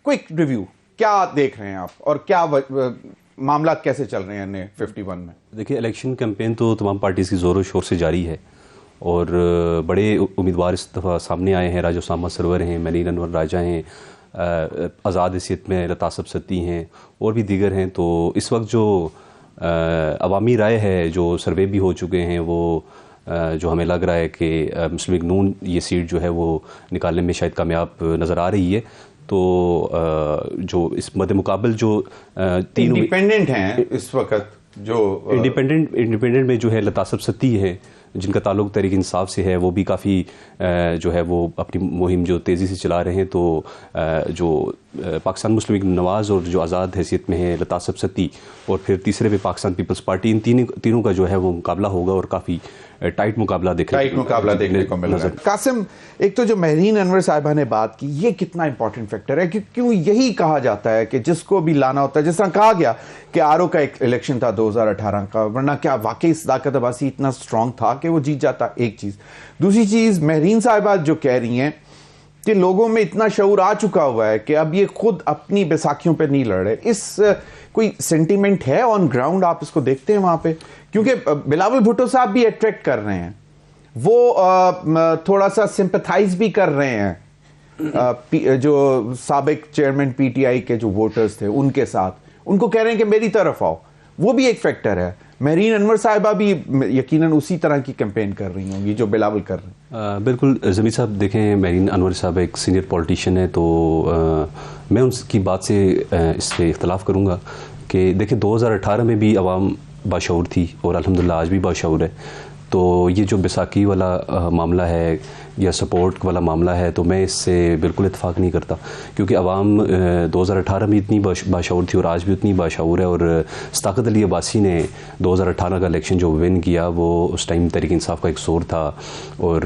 Quick review, क्या देख रहे हैं आप और क्या मामला कैसे चल रहे हैं 51 में? देखिए, इलेक्शन कैंपेन तो तमाम पार्टीज़ की ज़ोरों शोर से जारी है और बड़े उम्मीदवार इस दफ़ा सामने आए हैं। राजा उसामा सरवर हैं, मेरीन अनवर राजा हैं, आज़ाद हैसियत में लतासब सत्ती हैं और भी दीगर हैं। तो इस वक्त जो अवामी राय है, जो सर्वे भी हो चुके हैं, वो जो हमें लग रहा है कि मुस्लिम लीग नून ये सीट जो है वो निकालने में शायद कामयाब नज़र आ रही है। तो जो इस मद्दे मुकाबल जो तीन इंडिपेंडेंट हैं इस वक्त, जो इंडिपेंडेंट में जो है लतासब सत्ती है, जिनका ताल्लुक तहरीक इंसाफ से है, वो भी काफ़ी जो है वो अपनी मुहिम जो तेज़ी से चला रहे हैं। तो जो पाकिस्तान मुस्लिम लीग नवाज़ और जो आज़ाद हैसियत में है लतासब सत्ती, और फिर तीसरे पे पाकिस्तान पीपल्स पार्टी, इन तीनों का जो है वो मुकाबला होगा और काफ़ी टाइट मुकाबला देखने को मिल रहा है। कासिम, एक तो जो मेरीन अनवर साहिबा ने बात की, ये कितना इंपॉर्टेंट फैक्टर है? क्यों यही कहा जाता है कि जिसको भी लाना होता है, जिस तरह कहा गया कि आरओ का एक इलेक्शन था 2018 का, वरना क्या वाकई सदाकत अब्बासी इतना स्ट्रांग था कि वो जीत जाता? एक चीज। दूसरी चीज, मेरीन साहिबा जो कह रही हैं कि लोगों में इतना शऊर आ चुका हुआ है कि अब ये खुद अपनी बैसाखियों पे नहीं लड़ रहे, इस कोई सेंटीमेंट है ऑन ग्राउंड? आप इसको देखते हैं वहां पे? क्योंकि बिलावल भुट्टो साहब भी अट्रैक्ट कर रहे हैं, वो थोड़ा सा सिंपैथाइज भी कर रहे हैं जो साबिक चेयरमैन पीटीआई के जो वोटर्स थे उनके साथ, उनको कह रहे हैं कि मेरी तरफ आओ। वो भी एक फैक्टर है। मेरीन अनवर साहिबा भी यकीनन उसी तरह की कैंपेन कर रही होंगी जो बिलावल कर रहे हैं। बिल्कुल जमीर साहब, देखें, मेरीन अनवर साहब एक सीनियर पॉलिटिशियन है, तो मैं उनकी बात से इस पर इख्तलाफ करूँगा कि देखिए 2018 में भी अवाम बाशऊर थी और अल्हम्दुलिल्लाह आज भी बाशऊर है। तो ये जो बैसाखी वाला मामला है या सपोर्ट वाला मामला है, तो मैं इससे बिल्कुल इत्तेफाक नहीं करता, क्योंकि अवाम 2018 में इतनी बाशऊर थी और आज भी उतनी बाशऊर है। और सदाकत अली अब्बासी ने 2018 का इलेक्शन जो विन किया, वो उस टाइम तहरीक इंसाफ का एक जोर था और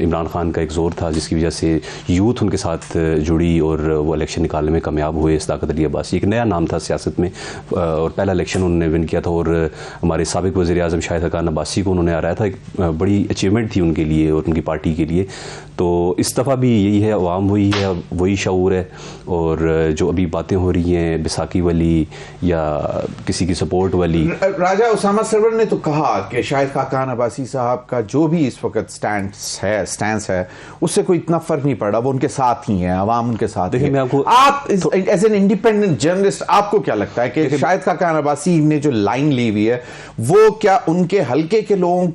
इमरान खान का एक जोर था, जिसकी वजह से यूथ उनके साथ जुड़ी और वो इलेक्शन निकालने में कामयाब हुए। सदाकत अली अब्बासी एक नया नाम था सियासत में और पहला इलेक्शन उन्होंने विन किया था और हमारे साबिक वज़ीर आज़म शाहिद हक़ान अब्बासी को उन्होंने हराया था। एक बड़ी अचीवमेंट थी उनके लिए और उनकी पार्टी के लिए। तो इस दफ़ा भी यही है, अवाम वही है, वही शऊर है। और जो अभी बातें हो रही हैं बैसाखी वाली या किसी की सपोर्ट वाली, राजा उसामा सरवर ने तो कहा कि शाहिद हक़ान अब्बासी साहब का जो भी इस वक्त स्टैंस है उससे कोई इतना फर्क नहीं पड़ रहा, वो उनके साथ ही है, अवाम उनके साथ। देखिए, मैं आपको, आप एज एन इंडिपेंडेंट जर्नलिस्ट, आपको क्या लगता है कि शाहिद हक़ान अब्बासी ने जो लाइन ली हुई है वो क्या उनके हल्के के लोगों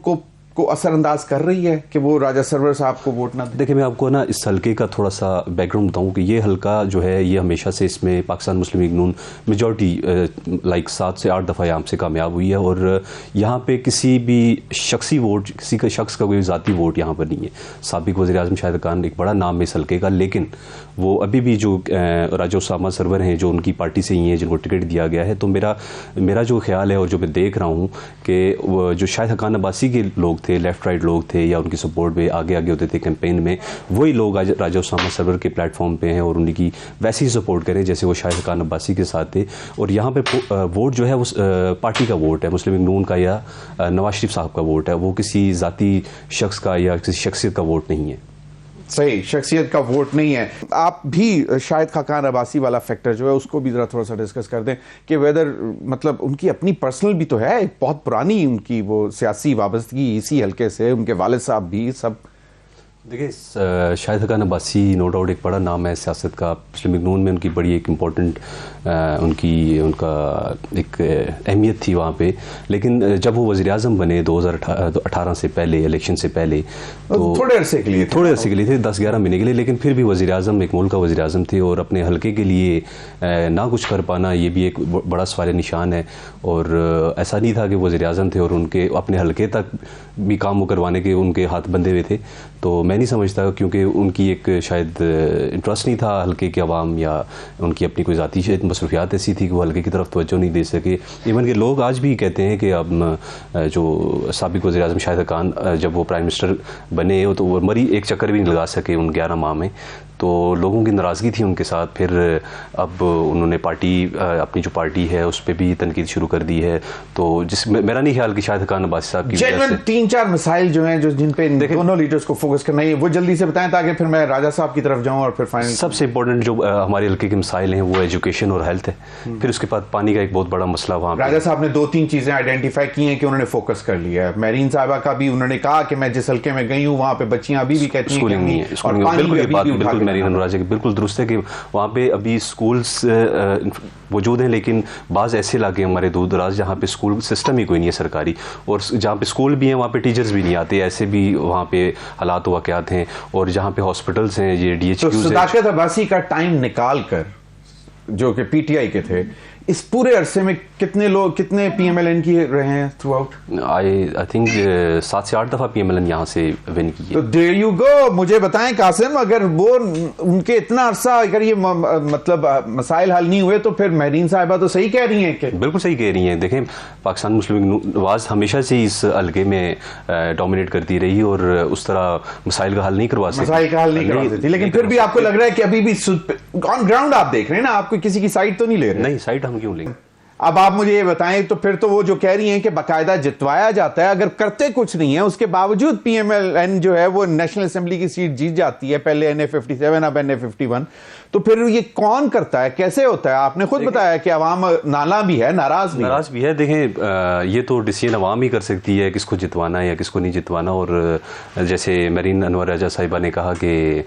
को असरअंदाज कर रही है कि वो राजा सरवर साहब को वोट ना दे? देखिए, मैं आपको ना इस हल्के का थोड़ा सा बैकग्राउंड बताऊं कि ये हल्का जो है ये हमेशा से इसमें पाकिस्तान मुस्लिम लीग नून मेजॉरिटी लाइक 7 से 8 दफ़ा यहाँ से कामयाब हुई है और यहाँ पे किसी भी शख्सी वोट, किसी का शख्स का कोई ज़ाती वोट यहाँ पर नहीं है। साबिक वज़ीर आज़म शाहिद खान एक बड़ा नाम है इस हल्के का, लेकिन वो अभी भी जो राजा उसामा सरवर हैं जो उनकी पार्टी से ही हैं, जिनको टिकट दिया गया है। तो मेरा जो ख्याल है और जो मैं देख रहा हूँ कि जो शाहिद हक़ान अब्बासी के लोग थे, लेफ्ट राइट लोग थे या उनकी सपोर्ट में आगे होते थे कैंपेन में, वही लोग आज राजा उसामा सरवर के प्लेटफॉर्म पे हैं और उनकी वैसे ही सपोर्ट करें जैसे वो शाहिद हक़ान अब्बासी के साथ थे। और यहाँ पे वोट जो है वो पार्टी का वोट है, मुस्लिम लीग नून का या नवाज शरीफ साहब का वोट है, वो किसी ज़ाती शख्स का या किसी शख्सियत का वोट नहीं है। सही, शख्सियत का वोट नहीं है। आप भी शाहिद हक़ान अब्बासी वाला फैक्टर जो है उसको भी जरा थोड़ा सा डिस्कस कर दें कि वेदर मतलब उनकी अपनी पर्सनल भी तो है, बहुत पुरानी उनकी वो सियासी वाबस्तगी इसी हल्के से, उनके वालिद साहब भी सब। देखिए, शाहिद हक़ान अब्बासी नो डाउट एक बड़ा नाम है सियासत का। मुस्लिम लीग नून में उनकी बड़ी एक इम्पोर्टेंट उनका एक अहमियत थी वहाँ पे, लेकिन जब वो वज़ीर आज़म बने 2018 से पहले, इलेक्शन से पहले, तो थोड़े अरसे के लिए थे 10-11 महीने के लिए, लेकिन फिर भी वज़ीर आज़म एक मुल्क का वज़ीर आज़म थे और अपने हल्के के लिए ना कुछ कर पाना ये भी एक बड़ा सवाल निशान है। और ऐसा नहीं था कि वज़ीर आज़म थे और उनके अपने हल्के तक भी काम करवाने के उनके हाथ बंधे हुए थे। तो मैं नहीं समझता, क्योंकि उनकी एक शायद इंटरेस्ट नहीं था हल्के के अवाम या उनकी अपनी कोई ज़ाती मसरूफियात ऐसी थी कि वो हल्के की तरफ तवज्जो नहीं दे सके। इवन के लोग आज भी कहते हैं कि अब जो साबिक वज़ीर आज़म शाहिद खान जब वो प्राइम मिनिस्टर बने तो वो मरी एक चक्कर भी नहीं लगा सके उन 11 माह में, तो लोगों की नाराज़गी थी उनके साथ। फिर अब उन्होंने पार्टी अपनी जो पार्टी है उस पर भी तनकीद शुरू कर दी है। तो मेरा नहीं ख्याल कि शाहिद खान अब्बासी साहब की 3-4 मसाइल जो हैं जो जिन पे दोनों लीडर्स को फोकस करना, बताएं, वो जल्दी से बताएं ताकि फिर मैं राजा साहब की तरफ जाऊं और फिर फाइनल। सबसे इंपॉर्टेंट जो हमारे हल्के के मसाइल हैं वो एजुकेशन और हेल्थ है। फिर उसके बाद पानी का एक बहुत बड़ा मसला वहाँ राजा साहब ने 2-3 चीजें आइडेंटिफाई की हैं कि उन्होंने फोकस कर लिया है। मेरीन साहिबा का भी उन्होंने कहा कि मैं जिस हल्के में गई हूँ वहाँ पे बच्चियां अभी भी कहती हैं स्कूलिंग नहीं है, स्कूलिंग बिल्कुल ये बात बिल्कुल मेरीन अनवर की बिल्कुल दुरुस्त है कि वहाँ पे अभी स्कूल्स मौजूद हैं, लेकिन बाज़ ऐसे इलाके हमारे दूर दराज जहाँ पे स्कूल सिस्टम ही कोई नहीं है सरकारी, और जहाँ पे स्कूल भी हैं वहाँ पे टीचर्स भी नहीं आते, ऐसे भी वहाँ पे हालात वाक़यात हैं। और जहाँ पे हॉस्पिटल्स हैं, ये DHQs तो सदाकत अब्बासी का टाइम निकाल कर जो कि PTI के थे, इस पूरे अरसे में कितने PMLN की रहे हैं थ्रू आउट? आई थिंक 7 से 8 दफ़ा PMLN यहाँ से विन की है। तो देयर यू गो। मुझे बताएं कासिम, अगर वो उनके इतना अरसा अगर ये मतलब मसाइल हल नहीं हुए तो फिर मेरीन साहिबा तो सही कह रही हैं कि बिल्कुल सही कह रही हैं। देखें, पाकिस्तान मुस्लिम लीग नवाज हमेशा से इस हल्के में डोमिनेट करती रही और उस तरह मसाइल का हल नहीं करवा सकती, मसाइल का हल नहीं करवा सकती, लेकिन फिर भी आपको लग रहा है कि अभी भी ऑन ग्राउंड आप देख रहे हैं ना, आपको किसी की साइड तो नहीं ले रहे? नहीं, साइड हम क्यों लेंगे? अब आप मुझे ये बताएं, तो फिर तो वो जो कह रही हैं कि बाकायदा जितवाया जाता है, अगर करते कुछ नहीं है उसके बावजूद PMLN जो है वो नेशनल असेंबली की सीट जीत जाती है, पहले NA57 अब NA51, तो फिर ये कौन करता है, कैसे होता है? आपने खुद बताया कि अवाम नाला भी है, नाराज भी है। देखें, ये तो डिसीजन अवाम ही कर सकती है किसको जितवाना है या किसको नहीं जितवाना। और जैसे मेरीन अनवर राजा साहिबा ने कहा कि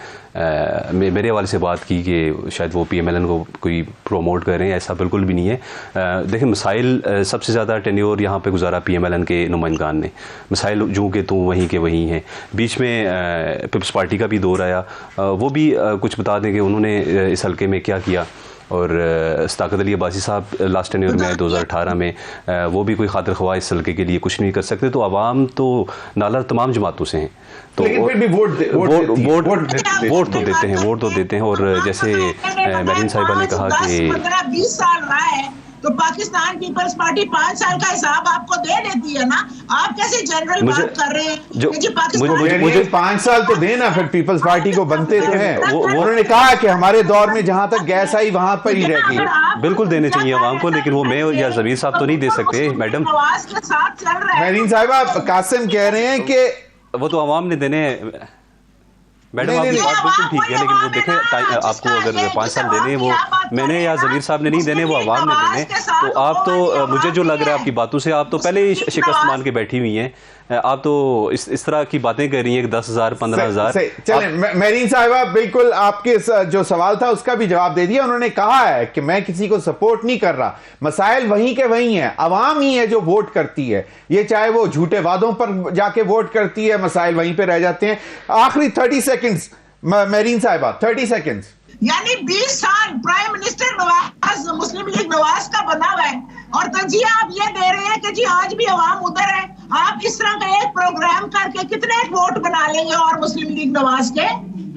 मेरे हवाले से बात की कि शायद वो PMLN को कोई प्रोमोट कर रहे हैं, ऐसा बिल्कुल भी नहीं है। देखें, मसाइल सबसे ज़्यादा टेन्योर यहाँ पे गुजारा PMLN के नुमाइंदान ने। मसाइल जो कि तुम वहीं के वहीं हैं। बीच में पीपल्स पार्टी का भी दौर आया, वो भी कुछ बता दें कि उन्होंने इस हल्के में क्या किया। और सदाकत अली अब्बासी साहब लास्ट टेन्योर में आए 2018 में, वो भी कोई खातिर ख्वाह इस हल्के के लिए कुछ नहीं कर सकते। तो आवाम तो नाला तमाम जमातों से हैं, तो फिर भी वोट तो देते हैं। और जैसे मेरीन साहिबा ने कहा कि 15-20 साल रहा है तो पाकिस्तान पीपल्स पार्टी 5 साल का हिसाब आपको दे देती है ना। आप कैसे जनरल बात कर रहे हैं? मुझे 5 साल तो देना, फिर पीपल्स पार्टी को बनते तो हैं। उन्होंने कहा कि हमारे दौर में जहां तक गैस आई वहां पर ही रह गई। बिल्कुल देने चाहिए आवाम को, लेकिन वो मैं या जमीर साहब तो नहीं दे सकते मैडम। मेरीन साहिबा, कासिम कह रहे हैं कि वो तो आवाम ने देने मैडम, आपकी बात बिल्कुल ठीक है, लेकिन वो देखें आपको अगर 5 साल देने, वो मैंने या जमीर साहब ने नहीं देने, वो आवाम ने देने। तो आप तो मुझे जो लग रहा है आपकी बातों से, आप तो पहले ही शिकस्त मान के बैठी हुई हैं। आप तो इस तरह की बातें कर रही हैं कि 10,000 15,000। चलें, मेरीन साहिबा बिल्कुल आपके जो सवाल था उसका भी जवाब दे दिया। उन्होंने कहा है कि मैं किसी को सपोर्ट नहीं कर रहा, मसाइल वहीं के वहीं हैं, अवाम ही है जो वोट करती है। ये चाहे वो झूठे वादों पर जाके वोट करती है, मसाइल वहीं पे रह जाते हैं। आखिरी 30 सेकंड्स मेरीन साहिबा, 30 सेकंड्स। यानी 20 साल प्राइम मिनिस्टर नवाज मुस्लिम लीग नवाज का बना हुआ है और तंजीया आप ये दे रहे हैं कि जी आज भी अवाम उधर है। आप इस तरह का एक प्रोग्राम करके कितने वोट बना लेंगे और मुस्लिम लीग नवाज के?